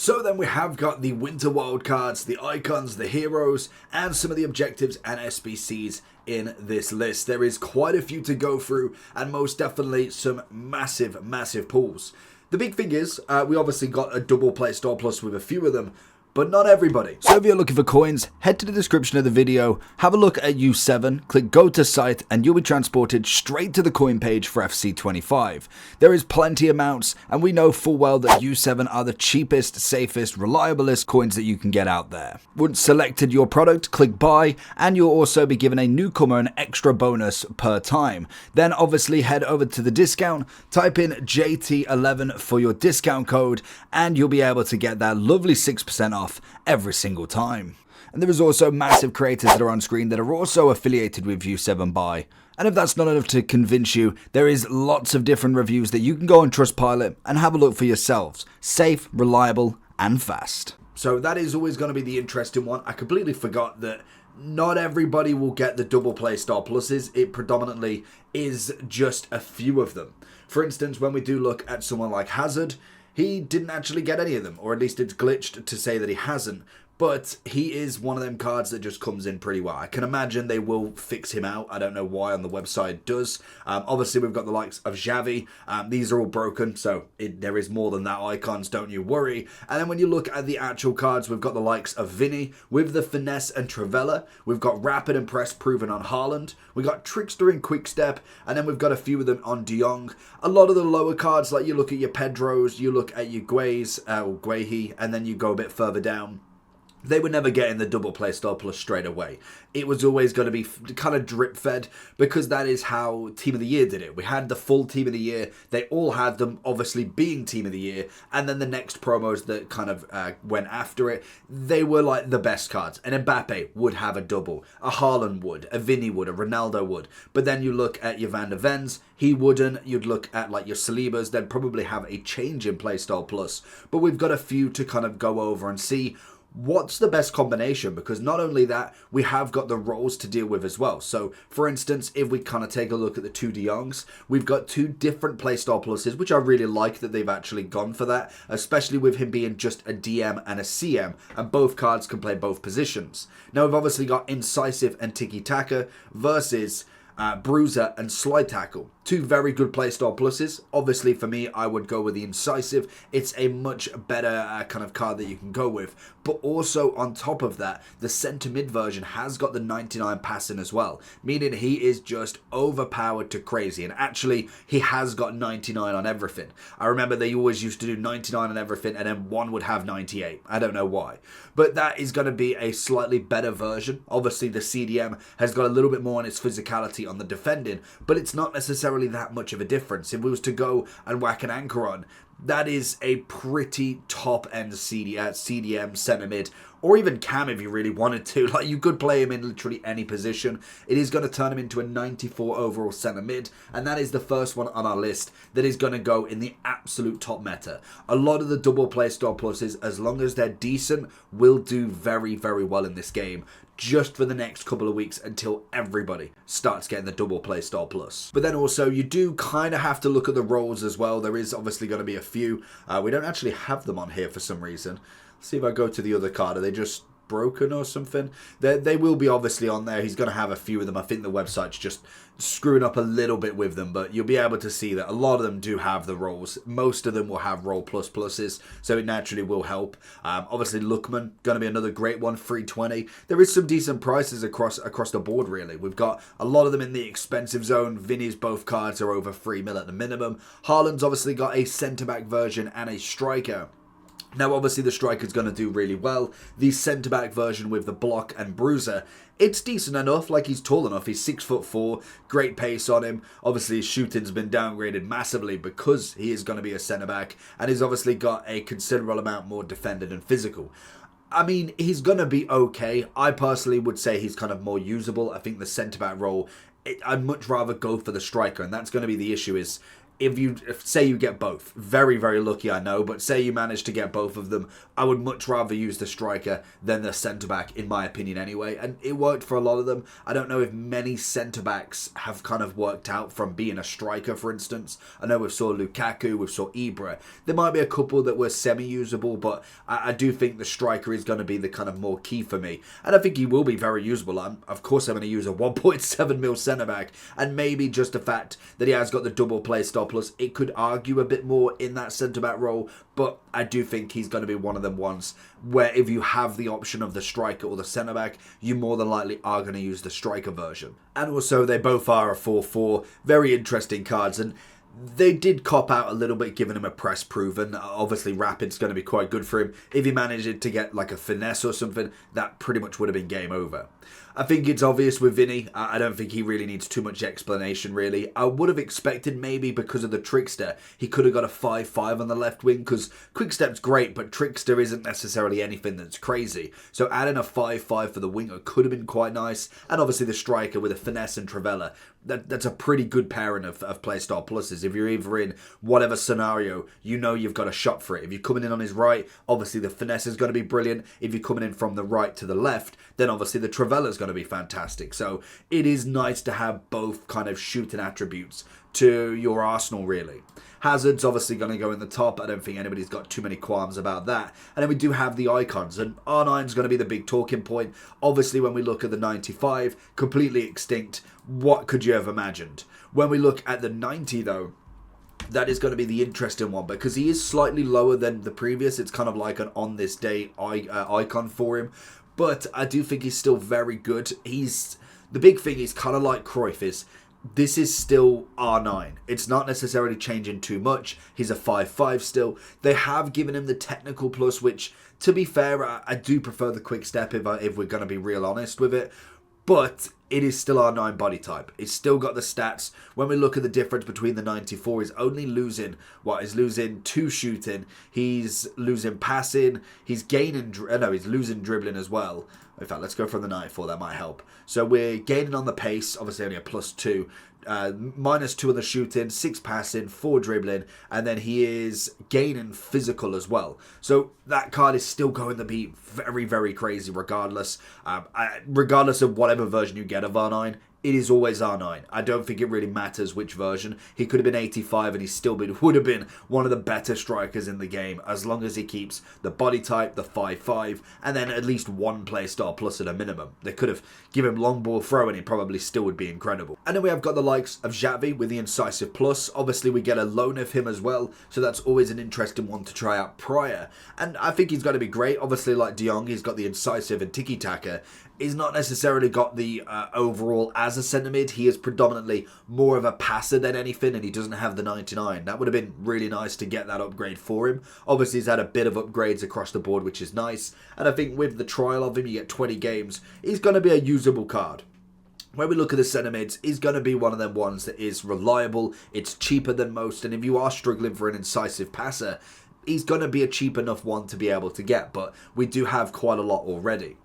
So then we have got the winter wildcards, the icons, the heroes, and some of the objectives and SBCs in this list. There is quite a few to go through, and most definitely some massive pulls. The big thing is, we obviously got a double play star plus with a few of them, but not everybody. So if you're looking for coins, head to the description of the video, have a look at U7, click go to site, and you'll be transported straight to the coin page for FC25. There is plenty of mounts, and we know full well that U7 are the cheapest, safest, reliablest coins that you can get out there. Once selected your product, click buy, and you'll also be given a newcomer an extra bonus per time. Then obviously head over to the discount, type in JT11 for your discount code, and you'll be able to get that lovely 6% off every single time. And there is also massive creators that are on screen that are also affiliated with U7 Buy. And if that's not enough to convince you, there is lots of different reviews that you can go on Trustpilot and have a look for yourselves. Safe, reliable, and fast. So that is always going to be the interesting one. I completely forgot that not everybody will get the double play star pluses. It predominantly is just a few of them. For instance, when we do look at someone like Hazard, he didn't actually get any of them, or at least it's glitched to say that he hasn't. But he is one of them cards that just comes in pretty well. I can imagine they will fix him out. I don't know why on the website it does. Obviously, we've got the likes of Xavi. These are all broken, so there is more than that icons, don't you worry. And then when you look at the actual cards, we've got the likes of Vinny with the Finesse and Travella. We've got Rapid and Press proven on Haaland. We've got Trickster and Quickstep. And then we've got a few of them on De Jong. A lot of the lower cards, like you look at your Pedros, you look at your Guays, or Guehi, and then you go a bit further down. They were never getting the double play star plus straight away. It was always going to be kind of drip fed, because that is how Team of the Year did it. We had the full Team of the Year. They all had them obviously being Team of the Year. And then the next promos that kind of went after it, they were like the best cards. An Mbappe would have a double. A Haaland would. A Vinny would. A Ronaldo would. But then you look at your Van der Vens, he wouldn't. You'd look at like your Salibas, they'd probably have a change in playstyle plus. But we've got a few to kind of go over and see what's the best combination, because not only that, we have got the roles to deal with as well. So, for instance, if we kind of take a look at the two De Jongs, we've got two different playstyle pluses, which I really like that they've actually gone for that, especially with him being just a DM and a CM, and both cards can play both positions. Now, we've obviously got Incisive and Tiki Taka versus Bruiser and Slide Tackle. Two very good playstyle pluses. Obviously, for me, I would go with the Incisive. It's a much better kind of card that you can go with. But also, on top of that, the centre mid version has got the 99 passing as well, meaning he is just overpowered to crazy. And actually, he has got 99 on everything. I remember they always used to do 99 on everything, and then one would have 98. I don't know why. But that is going to be a slightly better version. Obviously, the CDM has got a little bit more on its physicality on the defending, but it's not necessarily that much of a difference. If we was to go and whack an anchor on, that is a pretty top-end CDM, centre mid, or even cam if you really wanted to. Like, you could play him in literally any position. It is going to turn him into a 94 overall centre mid, and that is the first one on our list that is going to go in the absolute top meta. A lot of the double play star pluses, as long as they're decent, will do very well in this game, just for the next couple of weeks until everybody starts getting the double play star plus. But then also, you do kind of have to look at the roles as well. There is obviously going to be a few. We don't actually have them on here for some reason. Let's see if I go to the other card. Are they just broken or something? They will be obviously on there. He's going to have a few of them. I think the website's just screwing up a little bit with them, but you'll be able to see that a lot of them do have the roles. Most of them will have role pluses, so it naturally will help. Obviously, Lookman, going to be another great one, 320. There is some decent prices across the board, really. We've got a lot of them in the expensive zone. Vinny's both cards are over 3 mil at the minimum. Haaland's obviously got a centre-back version and a striker. Now, obviously, the striker's going to do really well. The centre-back version with the block and bruiser, it's decent enough. Like, he's tall enough. He's 6'4", great pace on him. Obviously, his shooting's been downgraded massively because he is going to be a centre-back, and he's obviously got a considerable amount more defended and physical. I mean, he's going to be okay. I personally would say he's kind of more usable. I think the centre-back role, I'd much rather go for the striker, and that's going to be the issue is, say you get both, very, very lucky, I know, but say you manage to get both of them, I would much rather use the striker than the centre-back, in my opinion anyway, and it worked for a lot of them. I don't know if many centre-backs have kind of worked out from being a striker, for instance. I know we saw Lukaku, we saw Ibra. There might be a couple that were semi-usable, but I do think the striker is going to be the kind of more key for me, and I think he will be very usable. Of course I'm going to use a 1.7 mil centre-back, and maybe just the fact that he has got the double play style plus, it could argue a bit more in that centre-back role, but I do think he's going to be one of them ones where if you have the option of the striker or the centre-back, you more than likely are going to use the striker version. And also, they both are a 4-4, very interesting cards, and they did cop out a little bit giving him a press proven. Obviously, Rapid's going to be quite good for him. If he managed to get like a finesse or something, that pretty much would have been game over. I think it's obvious with Vinny. I don't think he really needs too much explanation, really. I would have expected maybe because of the Trickster, he could have got a 5-5 on the left wing, because Quickstep's great, but Trickster isn't necessarily anything that's crazy. So adding a 5-5 for the winger could have been quite nice. And obviously the striker with a finesse and Travella, that's a pretty good pairing of playstyle pluses. If you're either in whatever scenario, you know you've got a shot for it. If you're coming in on his right, obviously the finesse is going to be brilliant. If you're coming in from the right to the left, then obviously the Travella is going to be fantastic. So it is nice to have both kind of shooting attributes to your arsenal, really. Hazard's obviously going to go in the top. I don't think anybody's got too many qualms about that. And then we do have the icons, and R9's going to be the big talking point. Obviously, when we look at the 95, completely extinct. What could you have imagined? When we look at the 90, though, that is going to be the interesting one, because he is slightly lower than the previous. It's kind of like an on this day icon for him. But I do think he's still very good. The big thing is kind of like Cruyff is, this is still R9. It's not necessarily changing too much. He's a 5-5 still. They have given him the technical plus, which, to be fair, I do prefer the quick step if we're going to be real honest with it. But it is still R9 body type. It's still got the stats. When we look at the difference between the 94, he's only losing, he's losing 2 shooting. He's losing passing. He's gaining, he's losing dribbling as well. In fact, let's go from the 94, that might help. So we're gaining on the pace, obviously only a +2. -2 on the shooting, 6 passing, 4 dribbling, and then he is gaining physical as well. So that card is still going to be very, very crazy regardless. Regardless of whatever version you get of R9, it is always R9. I don't think it really matters which version. He could have been 85 and he still would have been one of the better strikers in the game, as long as he keeps the body type, the 5-5, and then at least one playstyle plus at a minimum. They could have given him long ball throw and he probably still would be incredible. And then we have got the likes of Xavi with the incisive plus. Obviously we get a loan of him as well, so that's always an interesting one to try out prior. And I think he's going to be great. Obviously, like De Jong, he's got the incisive and tiki-taka. He's not necessarily got the overall as a centre mid. He is predominantly more of a passer than anything, and he doesn't have the 99. That would have been really nice to get that upgrade for him. Obviously, he's had a bit of upgrades across the board, which is nice. And I think with the trial of him, you get 20 games. He's going to be a usable card. When we look at the centre mids, he's going to be one of them ones that is reliable. It's cheaper than most, and if you are struggling for an incisive passer, he's going to be a cheap enough one to be able to get, but we do have quite a lot already.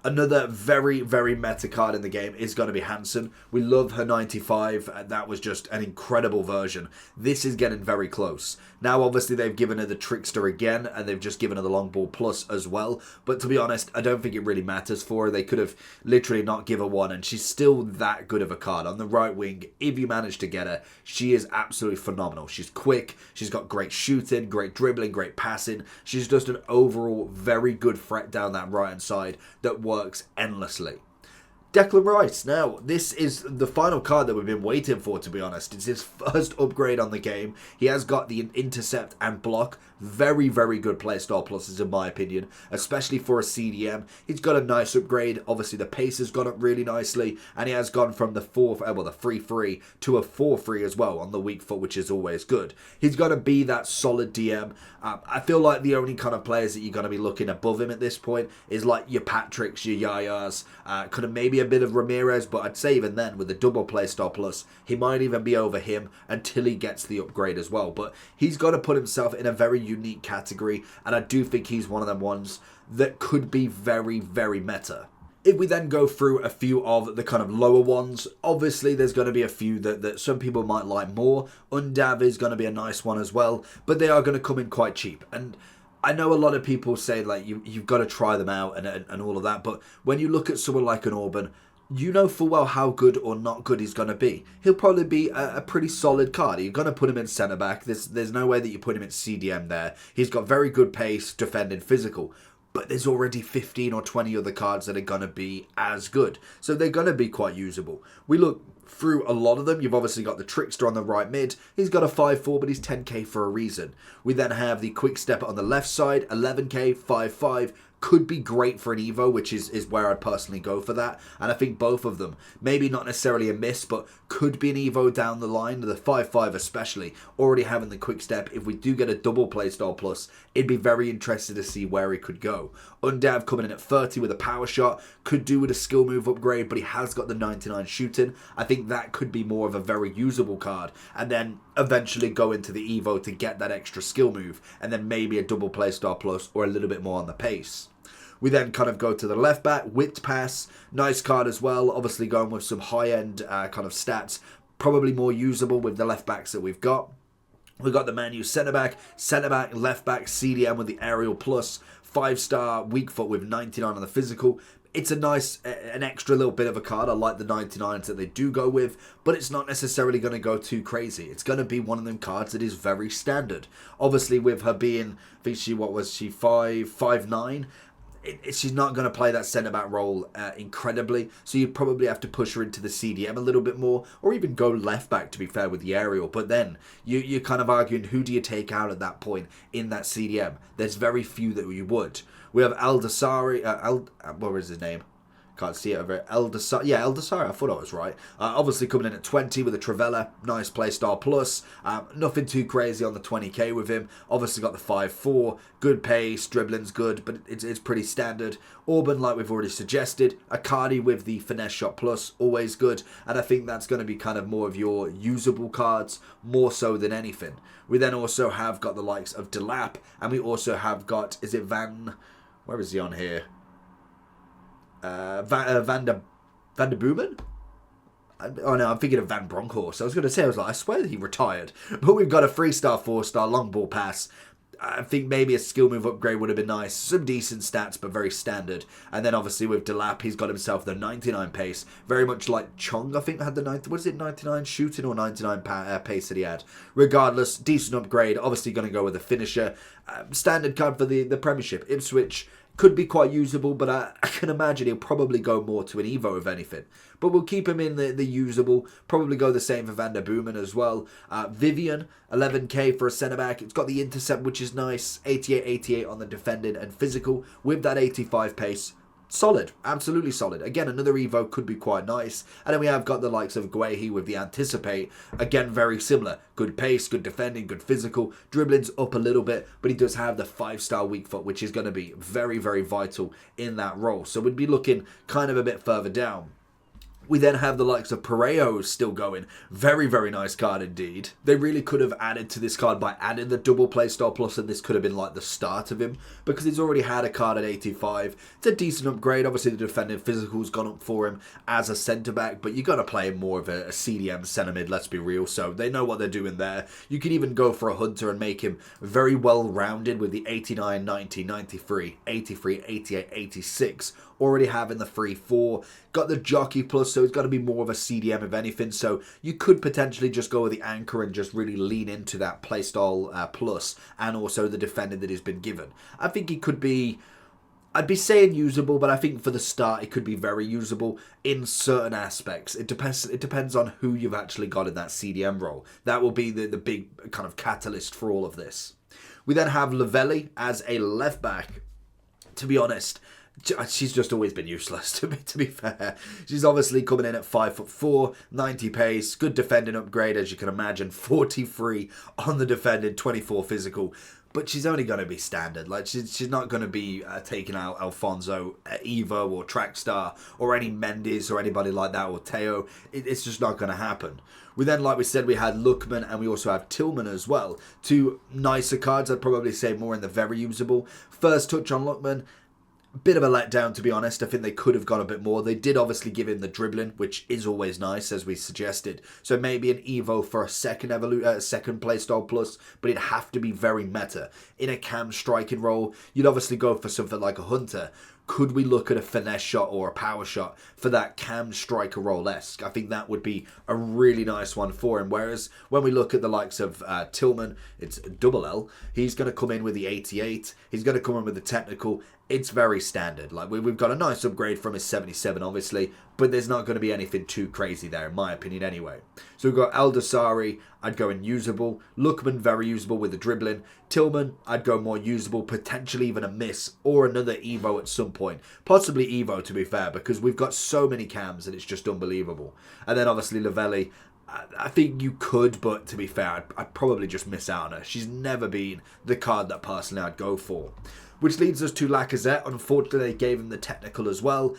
Another very, very meta card in the game is going to be Hansen. We love her 95, and that was just an incredible version. This is getting very close. Now, obviously, they've given her the Trickster again, and they've just given her the Long Ball Plus as well. But to be honest, I don't think it really matters for her. They could have literally not given her one, and she's still that good of a card. On the right wing, if you manage to get her, she is absolutely phenomenal. She's quick, she's got great shooting, great dribbling, great passing. She's just an overall very good threat down that right-hand side that works endlessly. Declan Rice. Now, this is the final card that we've been waiting for, to be honest. It's his first upgrade on the game. He has got the intercept and block. Very, very good playstyle pluses, in my opinion, especially for a CDM. He's got a nice upgrade. Obviously, the pace has gone up really nicely, and he has gone from the 3-3 to a 4-3 as well on the weak foot, which is always good. He's going to be that solid DM. I feel like the only kind of players that you're going to be looking above him at this point is like your Patricks, your Yayas, could have maybe a bit of Ramirez, but I'd say even then, with the double playstyle plus, he might even be over him until he gets the upgrade as well. But he's got to put himself in a very unique category, and I do think he's one of them ones that could be very, very meta. If we then go through a few of the kind of lower ones, obviously there's going to be a few that some people might like more. Undav is going to be a nice one as well, but they are going to come in quite cheap. And I know a lot of people say like you've got to try them out and all of that, but when you look at someone like an Orban, you know full well how good or not good he's going to be. He'll probably be a pretty solid card. You're going to put him in centre-back. There's no way that you put him in CDM there. He's got very good pace, defending, physical. But there's already 15 or 20 other cards that are going to be as good. So they're going to be quite usable. We look through a lot of them. You've obviously got the Trickster on the right mid. He's got a 5-4, but he's 10k for a reason. We then have the Quick Stepper on the left side, 11k, 5-5. Could be great for an Evo, which is where I'd personally go for that. And I think both of them, maybe not necessarily a miss, but could be an Evo down the line. The 5-5 especially, already having the quick step. If we do get a double playstyle plus, it'd be very interesting to see where he could go. Undav coming in at 30 with a power shot, could do with a skill move upgrade, but he has got the 99 shooting. I think that could be more of a very usable card. And then eventually go into the Evo to get that extra skill move, and then maybe a double playstyle plus or a little bit more on the pace. We then kind of go to the left back, whipped pass, nice card as well, obviously going with some high-end kind of stats, probably more usable with the left backs that we've got. We've got the Man U centre-back, left back, CDM with the aerial plus, 5-star, weak foot with 99 on the physical. It's a nice, an extra little bit of a card. I like the 99s that they do go with, but it's not necessarily going to go too crazy. It's going to be one of them cards that is very standard. Obviously, with her being, I think she, what was she, 5'9", she's not going to play that centre-back role incredibly, so you probably have to push her into the CDM a little bit more, or even go left-back, to be fair, with the aerial. But then, you're kind of arguing, who do you take out at that point in that CDM? There's very few that you would. We have Eldasari, what was his name? Can't see it over Eldasari. Yeah, Eldasari, I thought I was right. Obviously coming in at 20 with a Travella. Nice playstyle plus. Nothing too crazy on the 20k with him. Obviously got the 5-4. Good pace. Dribbling's good, but it's pretty standard. Orban, like we've already suggested. Akadi with the finesse shot plus. Always good. And I think that's going to be kind of more of your usable cards, more so than anything. We then also have got the likes of Delap. And we also have got, is it Van... Where is he on here? Van der Boomen? Oh no, I'm thinking of Van Bronckhorst. I swear that he retired. But we've got a 3-star, 4-star long ball pass. I think maybe a skill move upgrade would have been nice. Some decent stats, but very standard. And then obviously with Delap, he's got himself the 99 pace. Very much like Chong, I think, had the 99 shooting or 99 pace that he had. Regardless, decent upgrade. Obviously going to go with a finisher. Standard card for the Premiership. Ipswich could be quite usable, but I can imagine he'll probably go more to an Evo, if anything. But we'll keep him in the usable. Probably go the same for Van der Boomen as well. Vivian, 11k for a centre-back. It's got the intercept, which is nice. 88 on the defending and physical with that 85 pace. Solid, absolutely solid. Again, another Evo could be quite nice. And then we have got the likes of Guehi with the Anticipate. Again, very similar. Good pace, good defending, good physical. Dribbling's up a little bit, but he does have the 5-star weak foot, which is going to be very, very vital in that role. So we'd be looking kind of a bit further down. We then have the likes of Pareo still going. Very, very nice card indeed. They really could have added to this card by adding the double playstyle plus, and this could have been like the start of him, because he's already had a card at 85. It's a decent upgrade. Obviously the defending physical's gone up for him as a centre-back, but you got to play him more of a CDM centre-mid, let's be real. So they know what they're doing there. You can even go for a Hunter and make him very well-rounded with the 89, 90, 93, 83, 88, 86. Already having the 3-4. Got the jockey plus, so it's got to be more of a CDM if anything. So you could potentially just go with the anchor and just really lean into that playstyle plus, and also the defending that he's been given. I think he could be, I'd be saying usable, but I think for the start it could be very usable in certain aspects. It depends on who you've actually got in that CDM role. That will be the big kind of catalyst for all of this. We then have Lavelli as a left back. To be honest, she's just always been useless, to be fair. She's obviously coming in at 5'4", 90 pace, good defending upgrade, as you can imagine, 43 on the defending, 24 physical. But she's only going to be standard. Like she's not going to be taking out Alfonso, Evo, or Trackstar, or any Mendes, or anybody like that, or Teo. It's just not going to happen. We then, like we said, we had Lookman, and we also have Tillman as well. Two nicer cards, I'd probably say more in the very usable. First touch on Lookman. Bit of a letdown, to be honest. I think they could have gone a bit more. They did obviously give him the dribbling, which is always nice, as we suggested. So maybe an Evo for a second second playstyle plus, but it'd have to be very meta. In a cam striking role, you'd obviously go for something like a Hunter. Could we look at a finesse shot or a power shot for that cam striker role-esque? I think that would be a really nice one for him. Whereas when we look at the likes of Tillman, it's double L. He's going to come in with the 88. He's going to come in with the technical. It's very standard. Like we've got a nice upgrade from his 77, obviously, but there's not going to be anything too crazy there, in my opinion, anyway. So we've got Eldasari, I'd go in usable. Lookman, very usable with the dribbling. Tillman, I'd go more usable, potentially even a miss or another Evo at some point. Possibly Evo, to be fair, because we've got so many cams and it's just unbelievable. And then obviously Lavelli, I think you could, but to be fair, I'd probably just miss out on her. She's never been the card that personally I'd go for. Which leads us to Lacazette. Unfortunately, they gave him the technical as well.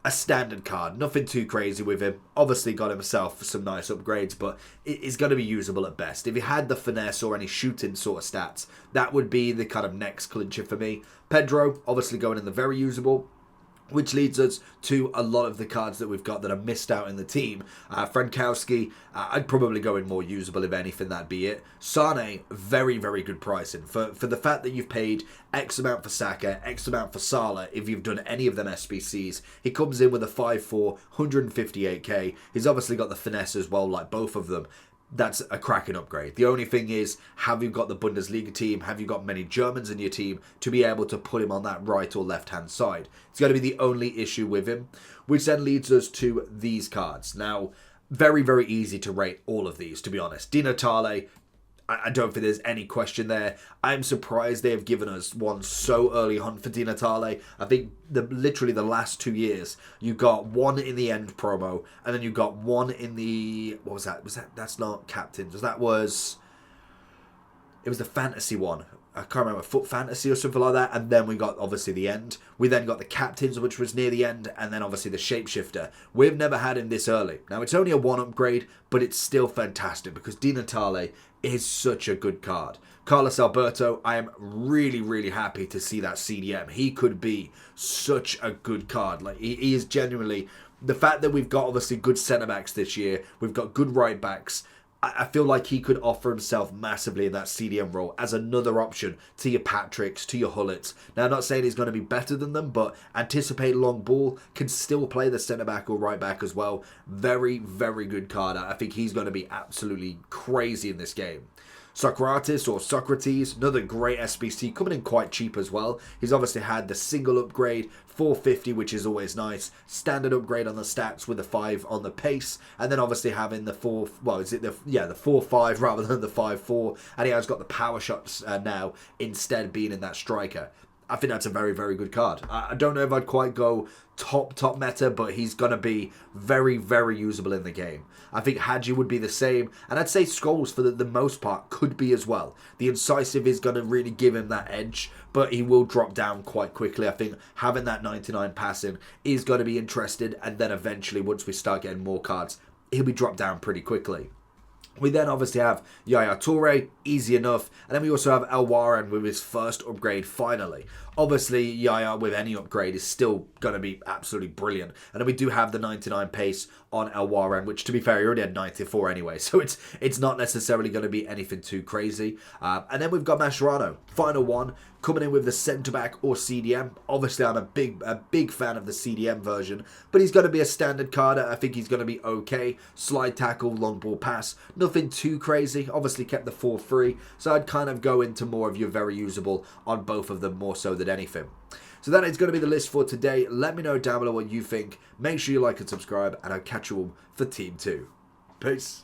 A standard card, nothing too crazy with him. Obviously got himself some nice upgrades, but it is going to be usable at best. If he had the finesse or any shooting sort of stats, that would be the kind of next clincher for me. Pedro, obviously going in the very usable. Which leads us to a lot of the cards that we've got that are missed out in the team. Frankowski, I'd probably go in more usable, if anything, that'd be it. Sane, very, very good pricing. For the fact that you've paid X amount for Saka, X amount for Salah, if you've done any of them SBCs, he comes in with a 5'4", 158k. He's obviously got the finesse as well, like both of them. That's a cracking upgrade. The only thing is, have you got the Bundesliga team? Have you got many Germans in your team to be able to put him on that right or left-hand side? It's going to be the only issue with him, which then leads us to these cards. Now, very, very easy to rate all of these, to be honest. Di Natale, I don't think there's any question there. I'm surprised they have given us one so early on for Di Natale. I think literally the last 2 years, you got one in the end promo, and then you got one in the... What was that? That's not Captains. It was the fantasy one. I can't remember, Foot Fantasy or something like that. And then we got, obviously, the end. We then got the Captains, which was near the end. And then, obviously, the Shapeshifter. We've never had him this early. Now, it's only a one upgrade, but it's still fantastic because Di Natale is such a good card. Carlos Alberto, I am really, really happy to see that CDM. He could be such a good card. Like, he is genuinely... The fact that we've got, obviously, good centre-backs this year. We've got good right-backs. I feel like he could offer himself massively in that CDM role as another option to your Patricks, to your Hullets. Now, I'm not saying he's going to be better than them, but anticipate long ball, can still play the centre-back or right-back as well. Very, very good card. I think he's going to be absolutely crazy in this game. Socrates or Socrates, another great SBC, coming in quite cheap as well. He's obviously had the single upgrade, 450, which is always nice. Standard upgrade on the stats with the 5 on the pace, and then obviously having the 4-5 rather than the 5-4, and he has got the power shots now instead being in that striker. I think that's a very, very good card. I don't know if I'd quite go top meta, but he's going to be very, very usable in the game. I think Hadji would be the same, and I'd say Scholes, for the most part, could be as well. The incisive is going to really give him that edge, but he will drop down quite quickly. I think having that 99 passing is going to be interesting, and then eventually, once we start getting more cards, he'll be dropped down pretty quickly. We then obviously have Yaya Toure, easy enough. And then we also have El Warren with his first upgrade finally. Obviously, Yaya with any upgrade is still going to be absolutely brilliant. And then we do have the 99 pace on El Warren, which to be fair, he already had 94 anyway. So it's not necessarily going to be anything too crazy. And then we've got Mascherano, final one, coming in with the centre-back or CDM. Obviously, I'm a big fan of the CDM version, but he's going to be a standard card. I think he's going to be okay. Slide tackle, long ball pass, nothing too crazy. Obviously, kept the 4-3, so I'd kind of go into more of your very usable on both of them more so than anything. So that is going to be the list for today. Let me know down below what you think. Make sure you like and subscribe, and I'll catch you all for Team 2. Peace.